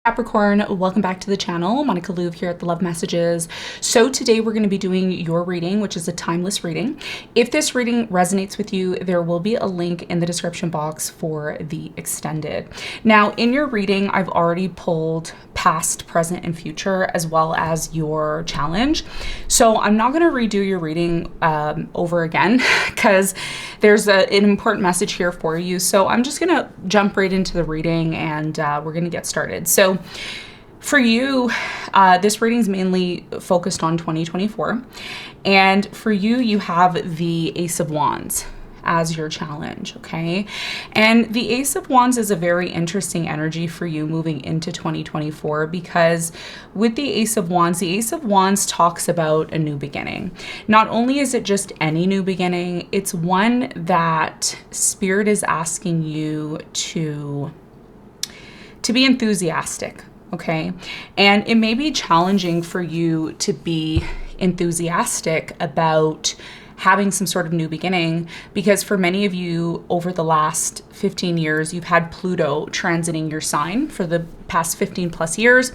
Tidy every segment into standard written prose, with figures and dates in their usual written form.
Capricorn, welcome back to the channel. Monica LUVE here at the Love Messages. So today we're going to be doing your reading, which is a timeless reading. If this reading resonates with you, there will be a link in the description box for the extended. Now, in your reading, I've already pulled past, present, and future, as well as your challenge. So I'm not going to redo your reading over again because there's an important message here for you. So I'm just going to jump right into the reading and we're going to get started. So for you, this reading is mainly focused on 2024. And for you, you have the Ace of Wands as your challenge, okay? And the Ace of Wands is a very interesting energy for you moving into 2024 because with the Ace of Wands talks about a new beginning. Not only is it just any new beginning, it's one that Spirit is asking you to be enthusiastic, okay? And it may be challenging for you to be enthusiastic about having some sort of new beginning because for many of you over the last 15 years, you've had Pluto transiting your sign for the past 15 plus years.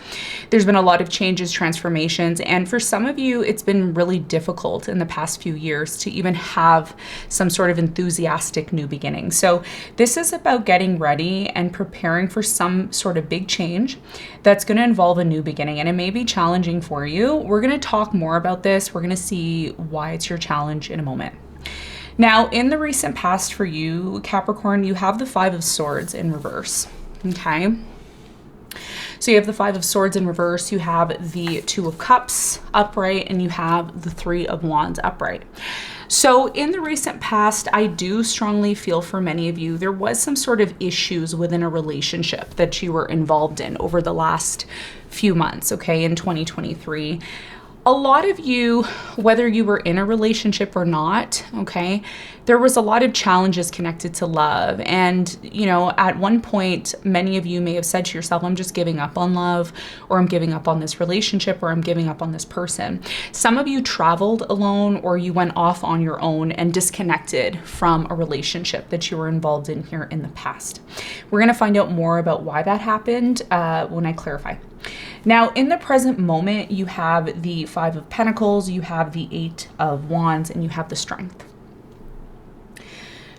There's been a lot of changes, transformations, and for some of you, it's been really difficult in the past few years to even have some sort of enthusiastic new beginning. So this is about getting ready and preparing for some sort of big change that's going to involve a new beginning, and it may be challenging for you. We're going to talk more about this. We're going to see why it's your challenge in a moment. Now, in the recent past for you, Capricorn, you have the Five of Swords in reverse, okay? So you have the Five of Swords in reverse, you have the Two of Cups upright, and you have the Three of Wands upright. So in the recent past, I do strongly feel for many of you, there was some sort of issues within a relationship that you were involved in over the last few months, okay, in 2023. A lot of you, whether you were in a relationship or not, okay, there was a lot of challenges connected to love. And, you know, at one point, many of you may have said to yourself, I'm just giving up on love, or I'm giving up on this relationship, or I'm giving up on this person. Some of you traveled alone, or you went off on your own and disconnected from a relationship that you were involved in here in the past. We're going to find out more about why that happened when I clarify. Now, in the present moment, you have the Five of Pentacles, you have the Eight of Wands, and you have the Strength.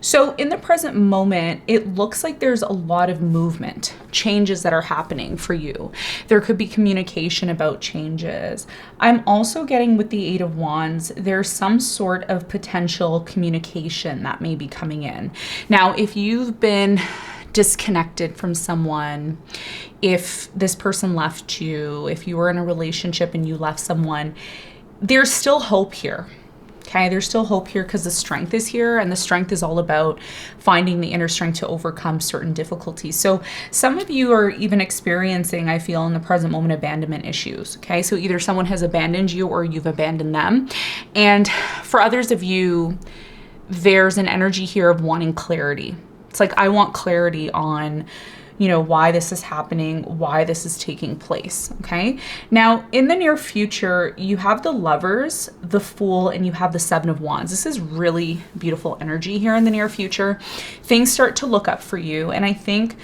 So in the present moment, it looks like there's a lot of movement, changes that are happening for you. There could be communication about changes. I'm also getting with the Eight of Wands, there's some sort of potential communication that may be coming in. Now, if you've been disconnected from someone, if this person left you, if you were in a relationship and you left someone, there's still hope here. Okay, there's still hope here because the Strength is here, and the Strength is all about finding the inner strength to overcome certain difficulties. So some of you are even experiencing, I feel, in the present moment, abandonment issues. Okay, so either someone has abandoned you or you've abandoned them. And for others of you, there's an energy here of wanting clarity. It's like, I want clarity on, you know, why this is happening, why this is taking place, okay? Now, in the near future, you have the Lovers, the Fool, and you have the Seven of Wands. This is really beautiful energy here in the near future. Things start to look up for you, and I think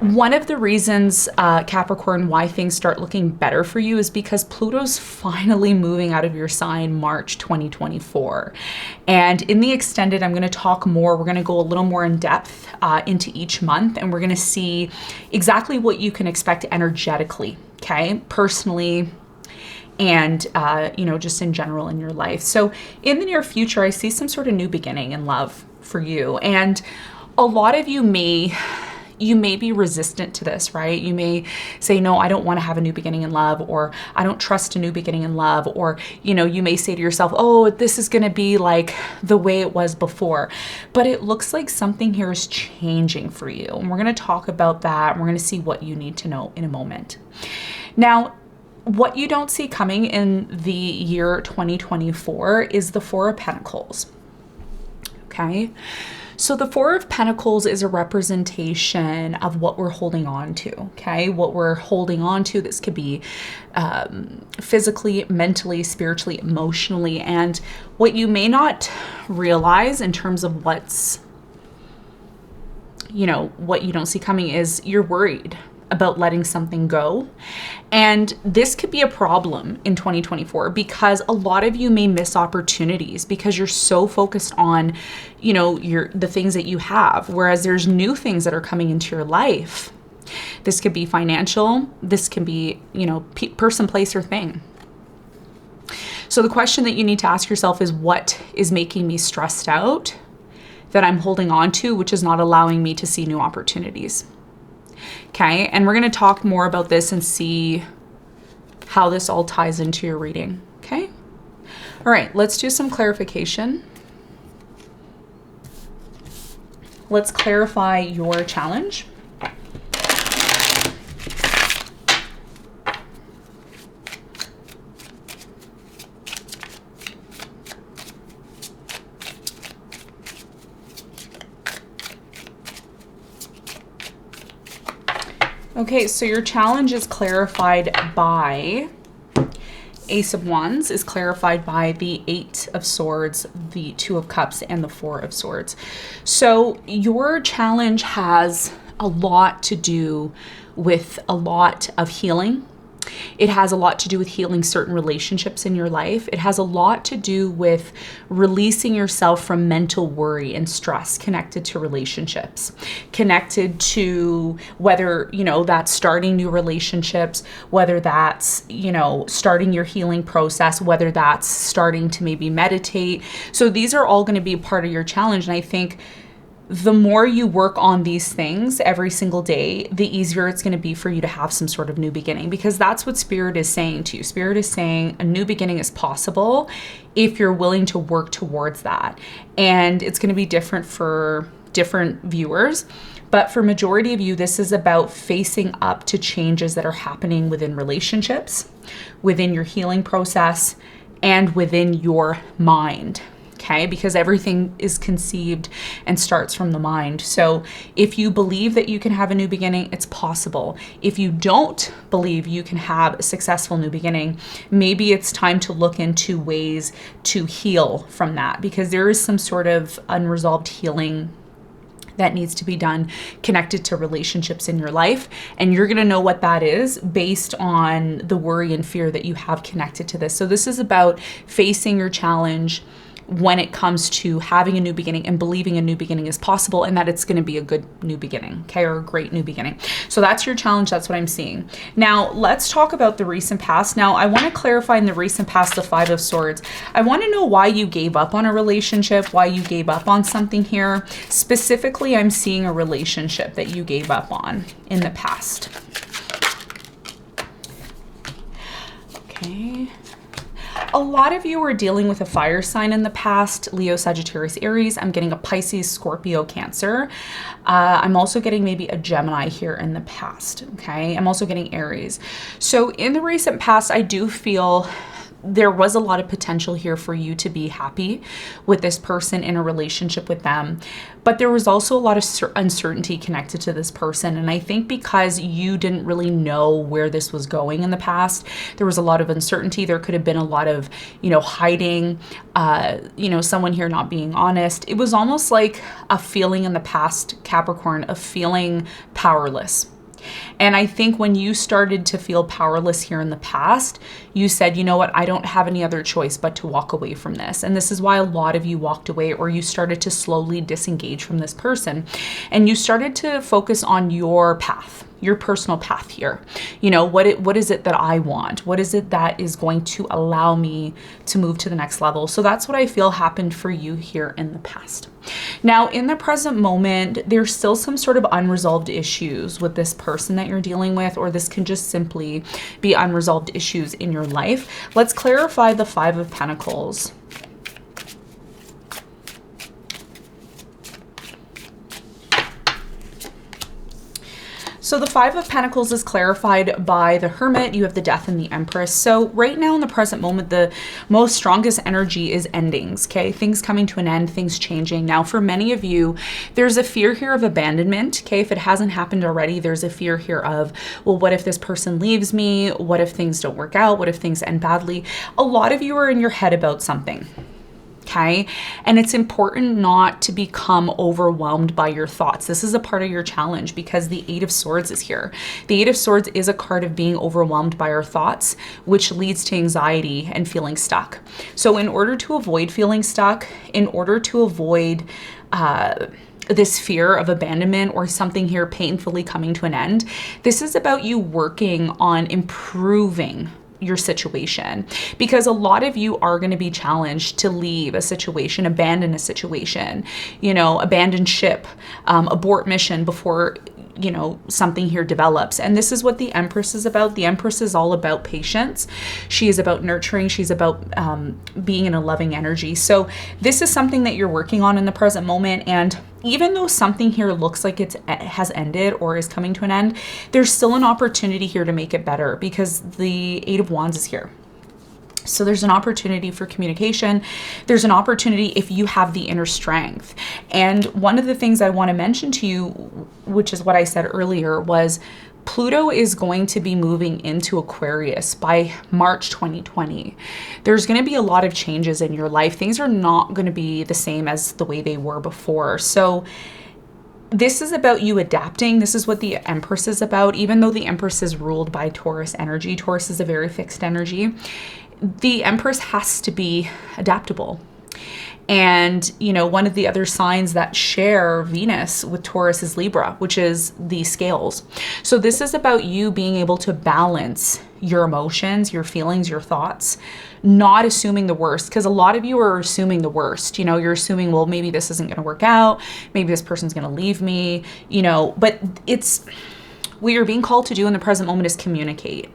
one of the reasons, Capricorn, why things start looking better for you is because Pluto's finally moving out of your sign March 2024. And in the extended, I'm going to talk more. We're going to go a little more in depth into each month, and we're going to see exactly what you can expect energetically, okay, personally, and, you know, just in general in your life. So in the near future, I see some sort of new beginning in love for you. And a lot of you may be resistant to this, right? You may say, no, I don't want to have a new beginning in love, or I don't trust a new beginning in love, or, you know, you may say to yourself, oh, this is going to be like the way it was before. But it looks like something here is changing for you. And we're going to talk about that. And we're going to see what you need to know in a moment. Now, what you don't see coming in the year 2024 is the Four of Pentacles, okay? So the Four of Pentacles is a representation of what we're holding on to, okay? What we're holding on to. This could be physically, mentally, spiritually, emotionally, and what you may not realize in terms of what's, you know, what you don't see coming is you're worried about letting something go. And this could be a problem in 2024 because a lot of you may miss opportunities because you're so focused on, you know, the things that you have, whereas there's new things that are coming into your life. This could be financial. This can be, you know, person, place, or thing. So the question that you need to ask yourself is, what is making me stressed out that I'm holding on to, which is not allowing me to see new opportunities? Okay, and we're going to talk more about this and see how this all ties into your reading. Okay, all right, let's do some clarification. Let's clarify your challenge. Okay, so your challenge is clarified by Ace of Wands, is clarified by the Eight of Swords, the Two of Cups, and the Four of Swords. So your challenge has a lot to do with a lot of healing. It has a lot to do with healing certain relationships in your life. It has a lot to do with releasing yourself from mental worry and stress connected to relationships, connected to whether, you know, that's starting new relationships, whether that's, you know, starting your healing process, whether that's starting to maybe meditate. So these are all going to be part of your challenge. And I think the more you work on these things every single day, the easier it's going to be for you to have some sort of new beginning, because that's what Spirit is saying to you. Spirit is saying a new beginning is possible if you're willing to work towards that. And it's going to be different for different viewers. But for majority of you, this is about facing up to changes that are happening within relationships, within your healing process, and within your mind. Okay, because everything is conceived and starts from the mind. So if you believe that you can have a new beginning, it's possible. If you don't believe you can have a successful new beginning, maybe it's time to look into ways to heal from that, because there is some sort of unresolved healing that needs to be done connected to relationships in your life. And you're going to know what that is based on the worry and fear that you have connected to this. So this is about facing your challenge when it comes to having a new beginning and believing a new beginning is possible and that it's going to be a good new beginning, okay, or a great new beginning. So that's your challenge. That's what I'm seeing. Now, let's talk about the recent past. Now, I want to clarify in the recent past, the Five of Swords. I want to know why you gave up on a relationship, why you gave up on something here. Specifically, I'm seeing a relationship that you gave up on in the past. Okay. A lot of you were dealing with a fire sign in the past, Leo, Sagittarius, Aries. I'm getting a Pisces, Scorpio, Cancer. I'm also getting maybe a Gemini here in the past, okay? I'm also getting Aries. So in the recent past, I do feel there was a lot of potential here for you to be happy with this person, in a relationship with them. But there was also a lot of uncertainty connected to this person. And I think because you didn't really know where this was going in the past, there was a lot of uncertainty. There could have been a lot of, you know, hiding, someone here not being honest. It was almost like a feeling in the past, Capricorn, of feeling powerless. And I think when you started to feel powerless here in the past, you said, you know what, I don't have any other choice but to walk away from this. And this is why a lot of you walked away, or you started to slowly disengage from this person. And you started to focus on your path, your personal path here. You know, what is it that I want? What is it that is going to allow me to move to the next level? So that's what I feel happened for you here in the past. Now, in the present moment, there's still some sort of unresolved issues with this person that you're dealing with, or this can just simply be unresolved issues in your life. Let's clarify the Five of Pentacles. So the Five of Pentacles is clarified by the Hermit. You have the Death and the Empress. So right now in the present moment, the most strongest energy is endings, okay? Things coming to an end, things changing. Now, for many of you, there's a fear here of abandonment, okay? If it hasn't happened already, there's a fear here of, well, what if this person leaves me? What if things don't work out? What if things end badly? A lot of you are in your head about something. Okay. And it's important not to become overwhelmed by your thoughts. This is a part of your challenge because the Eight of Swords is here. The Eight of Swords is a card of being overwhelmed by our thoughts, which leads to anxiety and feeling stuck. So in order to avoid feeling stuck, in order to avoid this fear of abandonment or something here painfully coming to an end, this is about you working on improving your situation, because a lot of you are going to be challenged to leave a situation, abandon a situation, abandon ship, abort mission before something here develops. And this is what the Empress is about. The Empress is all about patience. She is about nurturing. She's about being in a loving energy. So this is something that you're working on in the present moment. And even though something here looks like it has ended or is coming to an end, there's still an opportunity here to make it better because the Eight of Wands is here. So there's an opportunity for communication. There's an opportunity if you have the inner strength. And one of the things I want to mention to you, which is what I said earlier, was Pluto is going to be moving into Aquarius by March 2020. There's going to be a lot of changes in your life. Things are not going to be the same as the way they were before. So this is about you adapting. This is what the Empress is about. Even though the Empress is ruled by Taurus energy, Taurus is a very fixed energy. The Empress has to be adaptable. And, one of the other signs that share Venus with Taurus is Libra, which is the scales. So this is about you being able to balance your emotions, your feelings, your thoughts, not assuming the worst, because a lot of you are assuming the worst. You're assuming, well, maybe this isn't going to work out. Maybe this person's going to leave me, but what you're being called to do in the present moment is communicate,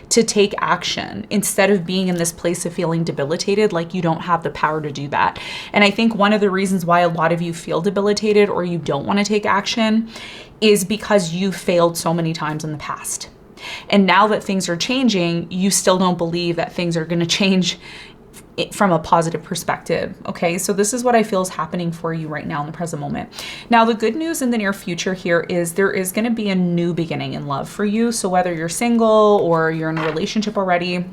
to take action instead of being in this place of feeling debilitated, like you don't have the power to do that. And I think one of the reasons why a lot of you feel debilitated or you don't want to take action is because you failed so many times in the past. And now that things are changing, you still don't believe that things are going to change from a positive perspective. Okay, so this is what I feel is happening for you right now in the present moment. Now, the good news in the near future here is there is going to be a new beginning in love for you. So whether you're single or you're in a relationship already,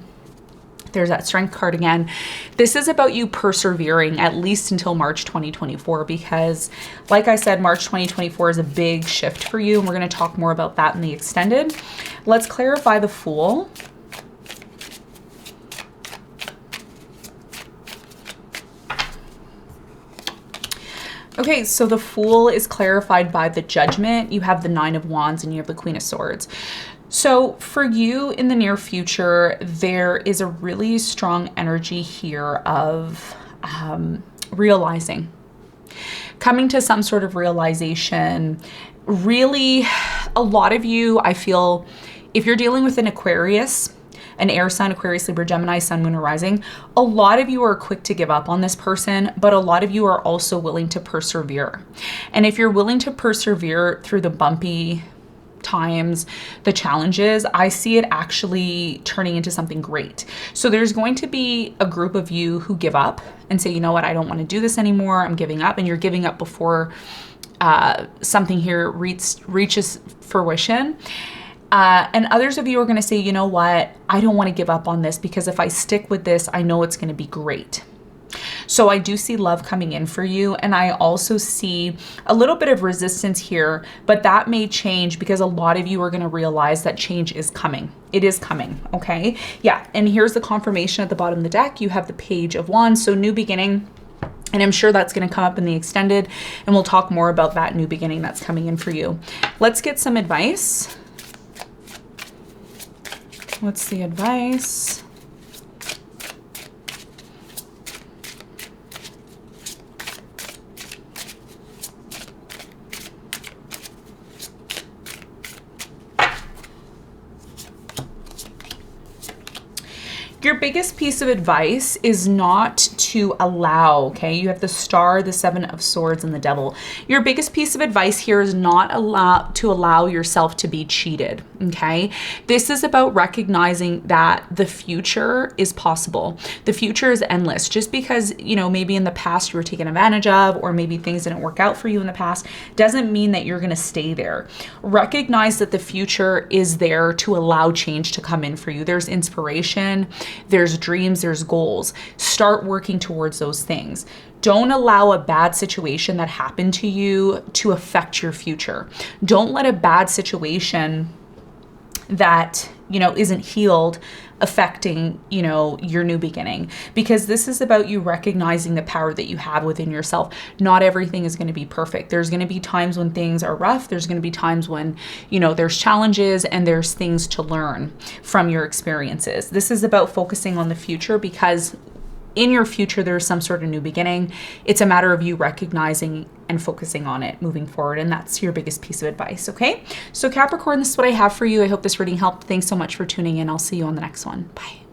there's that Strength card again. This is about you persevering at least until March 2024, because like I said, March 2024 is a big shift for you. And we're going to talk more about that in the extended. Let's clarify the Fool. Okay, so the Fool is clarified by the Judgment. You have the Nine of Wands and you have the Queen of Swords. So for you in the near future, there is a really strong energy here of realizing, coming to some sort of realization. Really, a lot of you, I feel, if you're dealing with an Aquarius, an air sign, Aquarius, Libra, Gemini, Sun, Moon, or Rising, a lot of you are quick to give up on this person, but a lot of you are also willing to persevere. And if you're willing to persevere through the bumpy times, the challenges, I see it actually turning into something great. So there's going to be a group of you who give up and say, you know what, I don't want to do this anymore. I'm giving up. And you're giving up before something here reaches fruition. And others of you are going to say, you know what, I don't want to give up on this because if I stick with this, I know it's going to be great. So I do see love coming in for you. And I also see a little bit of resistance here, but that may change because a lot of you are going to realize that change is coming. It is coming. Okay. Yeah. And here's the confirmation at the bottom of the deck. You have the Page of Wands. So new beginning. And I'm sure that's going to come up in the extended. And we'll talk more about that new beginning that's coming in for you. Let's get some advice. What's the advice? Your biggest piece of advice is not to allow, okay? You have the Star, the Seven of Swords, and the Devil. Your biggest piece of advice here is not to allow yourself to be cheated, okay? This is about recognizing that the future is possible. The future is endless. Just because, maybe in the past you were taken advantage of, or maybe things didn't work out for you in the past, doesn't mean that you're gonna stay there. Recognize that the future is there to allow change to come in for you. There's inspiration. there's dreams, there's goals. Start working towards those things. Don't allow a bad situation that happened to you to affect your future. Don't let a bad situation that, isn't healed affecting, your new beginning, because this is about you recognizing the power that you have within yourself. Not everything is going to be perfect. There's going to be times when things are rough. There's going to be times when, there's challenges and there's things to learn from your experiences. This is about focusing on the future, because in your future, there's some sort of new beginning. It's a matter of you recognizing and focusing on it moving forward. And that's your biggest piece of advice. Okay. So Capricorn, this is what I have for you. I hope this reading helped. Thanks so much for tuning in. I'll see you on the next one. Bye.